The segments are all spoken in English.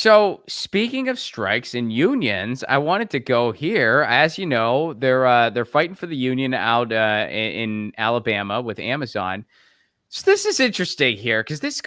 So speaking of strikes and unions, I wanted to go here. As you know, they're fighting for the union out in Alabama with Amazon. So this is interesting here because this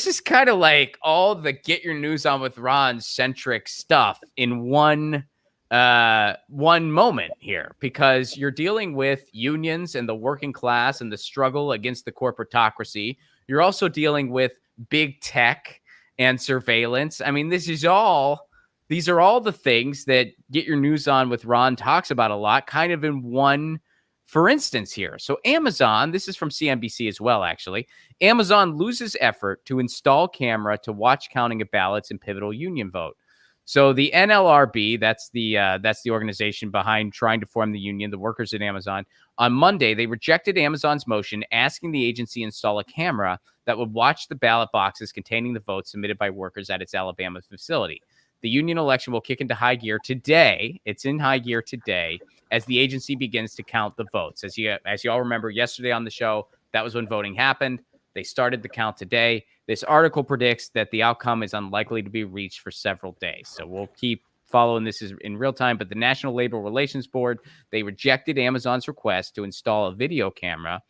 is kind of like all the Get Your News On with Ron centric stuff in one moment here, because you're dealing with unions and the working class and the struggle against the corporatocracy. You're also dealing with big tech and surveillance. I mean, these are all the things that Get Your News On with Ron talks about a lot, kind of in one, for instance, here. So Amazon, this is from CNBC as well, actually. Amazon loses effort to install camera to watch counting of ballots in pivotal union vote. So the NLRB, that's the organization behind trying to form the union, the workers at Amazon. On Monday, they rejected Amazon's motion asking the agency install a camera that would watch the ballot boxes containing the votes submitted by workers at its Alabama facility. The union election will kick into high gear today. It's in high gear today as the agency begins to count the votes. As you all remember yesterday on the show, that was when voting happened. They started the count today. This article predicts that the outcome is unlikely to be reached for several days. So we'll keep following this in real time. But the National Labor Relations Board, they rejected Amazon's request to install a video camera.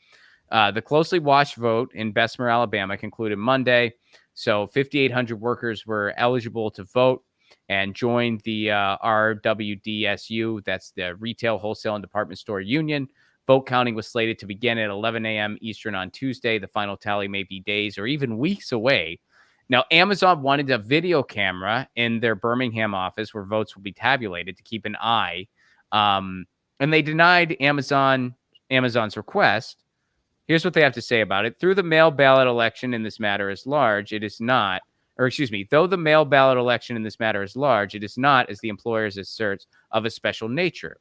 The closely watched vote in Bessemer, Alabama concluded Monday. So 5,800 workers were eligible to vote and joined the RWDSU. That's the Retail, Wholesale, and Department Store Union. Vote counting was slated to begin at 11 a.m. Eastern on Tuesday. The final tally may be days or even weeks away. Now, Amazon wanted a video camera in their Birmingham office where votes will be tabulated to keep an eye. And they denied Amazon's request. Here's what they have to say about it. Through the mail ballot election in this matter is large, it is not, though the mail ballot election in this matter is large, it is not, as the employers asserts, of a special nature.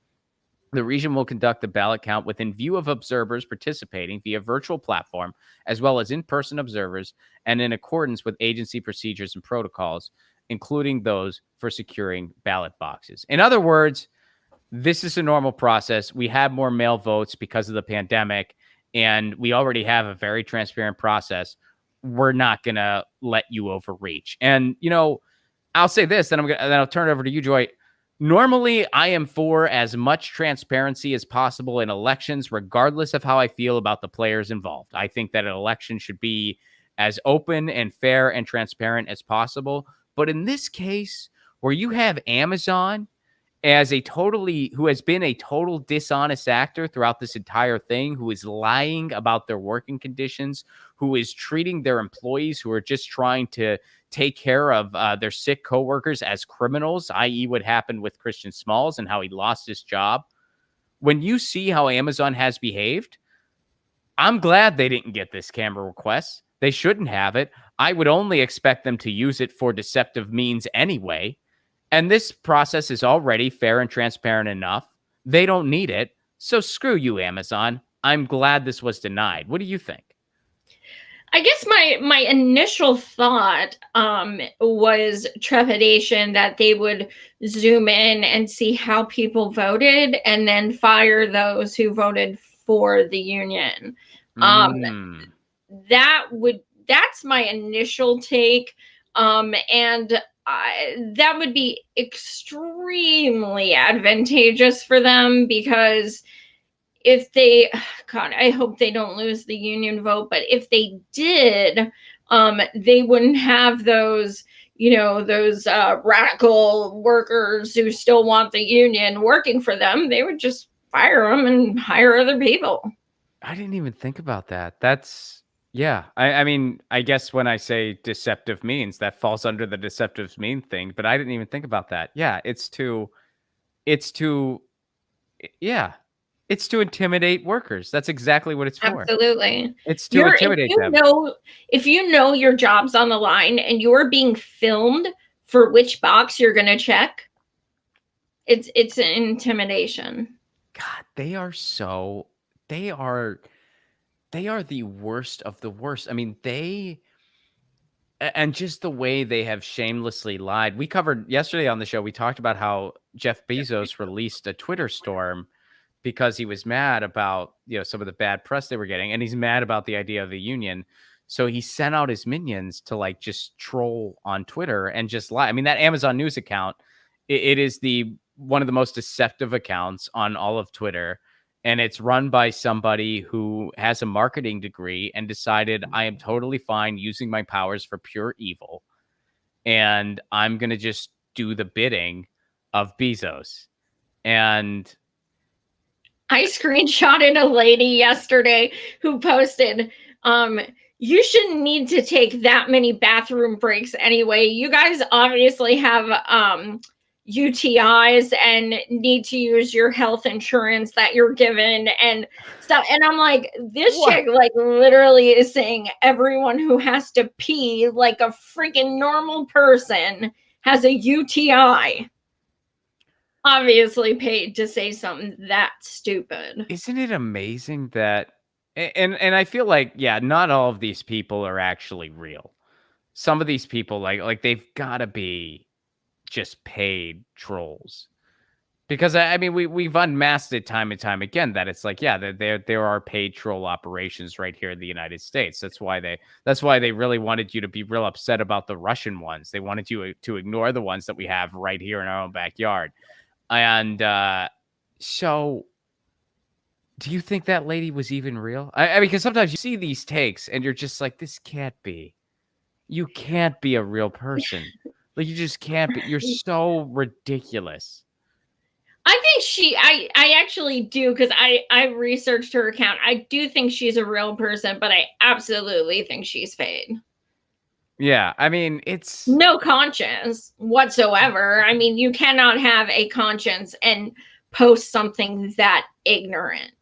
The region will conduct the ballot count within view of observers participating via virtual platform, as well as in-person observers, and in accordance with agency procedures and protocols, including those for securing ballot boxes. In other words, this is a normal process. We have more mail votes because of the pandemic, and we already have a very transparent process. We're not going to let you overreach. And, I'll say this, then I'll turn it over to you, Joy. Normally, I am for as much transparency as possible in elections, regardless of how I feel about the players involved. I think that an election should be as open and fair and transparent as possible. But in this case, where you have Amazon who has been a total dishonest actor throughout this entire thing, who is lying about their working conditions, who is treating their employees who are just trying to take care of their sick coworkers as criminals, i.e. what happened with Christian Smalls and how he lost his job. When you see how Amazon has behaved, I'm glad they didn't get this camera request. They shouldn't have it. I would only expect them to use it for deceptive means anyway. And this process is already fair and transparent enough. They don't need it. So screw you, Amazon. I'm glad this was denied. What do you think? I guess my initial thought was trepidation that they would zoom in and see how people voted and then fire those who voted for the union. That's my initial take. And that would be extremely advantageous for them, because if they, God, I hope they don't lose the union vote, but if they did, they wouldn't have those, those radical workers who still want the union working for them. They would just fire them and hire other people. I didn't even think about that. Yeah. I mean, I guess when I say deceptive means, that falls under the deceptive mean thing, but I didn't even think about that. Yeah, it's to intimidate workers. That's exactly what it's for. Absolutely. It's to intimidate them. If you know your job's on the line and you're being filmed for which box you're going to check, it's an intimidation. God, they are the worst of the worst. I mean, and just the way they have shamelessly lied. We covered yesterday on the show, we talked about how Jeff Bezos released a Twitter storm because he was mad about, some of the bad press they were getting, and he's mad about the idea of the union. So he sent out his minions to like just troll on Twitter and just lie. I mean, that Amazon News account, it is the one of the most deceptive accounts on all of Twitter. And it's run by somebody who has a marketing degree and decided I am totally fine using my powers for pure evil. And I'm going to just do the bidding of Bezos. And I screenshotted a lady yesterday who posted, you shouldn't need to take that many bathroom breaks anyway. You guys obviously have UTIs and need to use your health insurance that you're given and stuff. And I'm like, this what? chick like literally is saying everyone who has to pee like a freaking normal person has a UTI. Obviously paid to say something that stupid. Isn't it amazing that and I feel like, yeah, not all of these people are actually real. Some of these people like they've got to be just paid trolls. Because I mean we've unmasked it time and time again that it's like, yeah, there are paid troll operations right here in the United States. That's why they really wanted you to be real upset about the Russian ones. They wanted you to ignore the ones that we have right here in our own backyard. And so do you think that lady was even real? I mean, because sometimes you see these takes and you're just like, this can't be. You can't be a real person. Like, you just can't be. You're so ridiculous. I think I actually do, because I researched her account. I do think she's a real person, but I absolutely think she's fake. Yeah, I mean, it's no conscience whatsoever. I mean, you cannot have a conscience and post something that ignorant.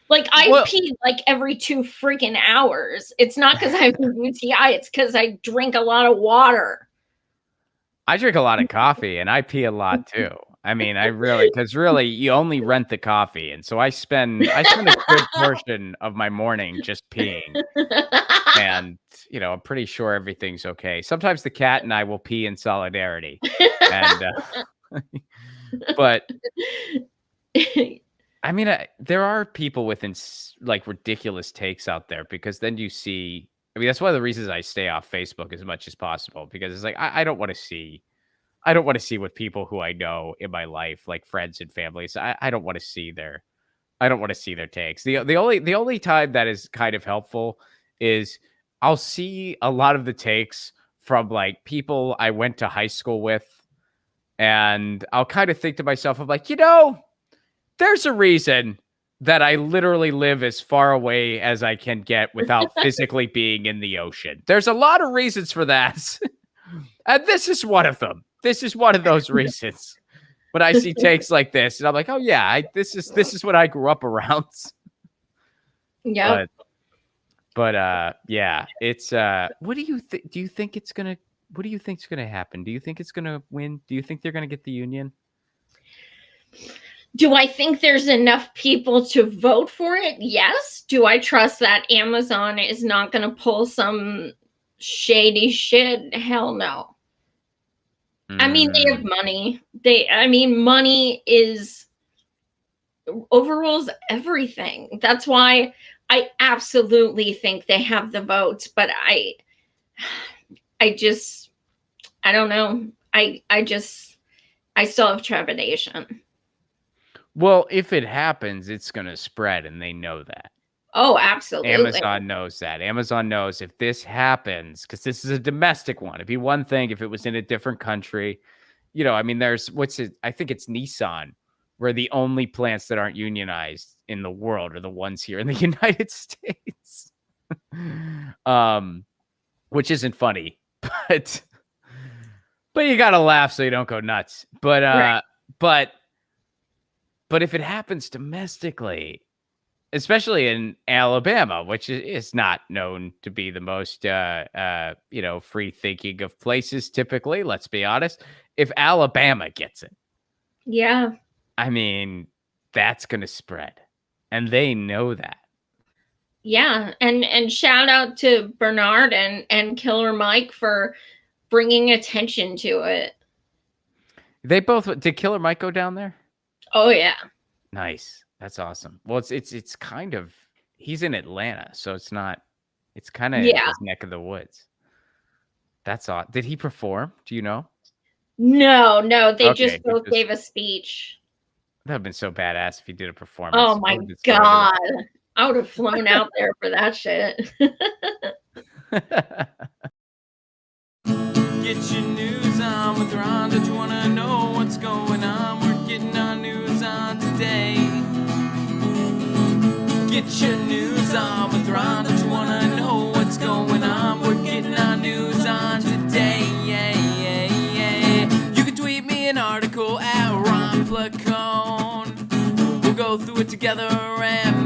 Like, I pee like every 2 freaking hours. It's not because I have a UTI. It's because I drink a lot of water. I drink a lot of coffee and I pee a lot too. I mean, because really, you only rent the coffee, and so I spend a good portion of my morning just peeing. And I'm pretty sure everything's okay. Sometimes the cat and I will pee in solidarity, and but I mean, there are people with like ridiculous takes out there, because then you see. I mean, that's one of the reasons I stay off Facebook as much as possible, because it's like I don't want to see. I don't want to see what people who I know in my life, like friends and families. I don't want to see their. I don't want to see their takes. The only time that is kind of helpful is I'll see a lot of the takes from like people I went to high school with, and I'll kind of think to myself, I'm like, there's a reason that I literally live as far away as I can get without physically being in the ocean. There's a lot of reasons for that. And this is one of them. This is one of those reasons. But I see takes like this, and I'm like, oh yeah, this is what I grew up around. Yeah. But yeah, it's what do you think? Do you think it's gonna? What do you think's gonna happen? Do you think it's gonna win? Do you think they're gonna get the union? Do I think there's enough people to vote for it? Yes. Do I trust that Amazon is not going to pull some shady shit? Hell no. I mean, they have money. Money overrules everything. That's why I absolutely think they have the votes, but I don't know. I still have trepidation. Well, if it happens, it's going to spread, and they know that. Oh, absolutely. Amazon knows that. Amazon knows if this happens, because this is a domestic one. It'd be one thing if it was in a different country. I mean, I think it's Nissan, where the only plants that aren't unionized in the world are the ones here in the United States. Which isn't funny, but you got to laugh so you don't go nuts. But, right. But if it happens domestically, especially in Alabama, which is not known to be the most, free thinking of places, typically, let's be honest. If Alabama gets it, yeah, I mean, that's going to spread, and they know that. Yeah, and shout out to Bernard and Killer Mike for bringing attention to it. Did Killer Mike go down there? Oh yeah. Nice. That's awesome. Well, it's kind of, he's in Atlanta, so it's not It's kind of in Yeah. his neck of the woods. That's odd. Did he perform? Do you know? No, they Okay, just he both just gave a speech. that would have been so badass if he did a Oh performance. I my would have destroyed god. I would have flown out there for that shit. it. Get your news on with Ron. Don't you want to know what's going on? We're getting our news on today. Get your news on with Ron. Don't you want to know what's going on? We're getting our news on today. You can tweet me an article at Ron Placone. We'll go through it together and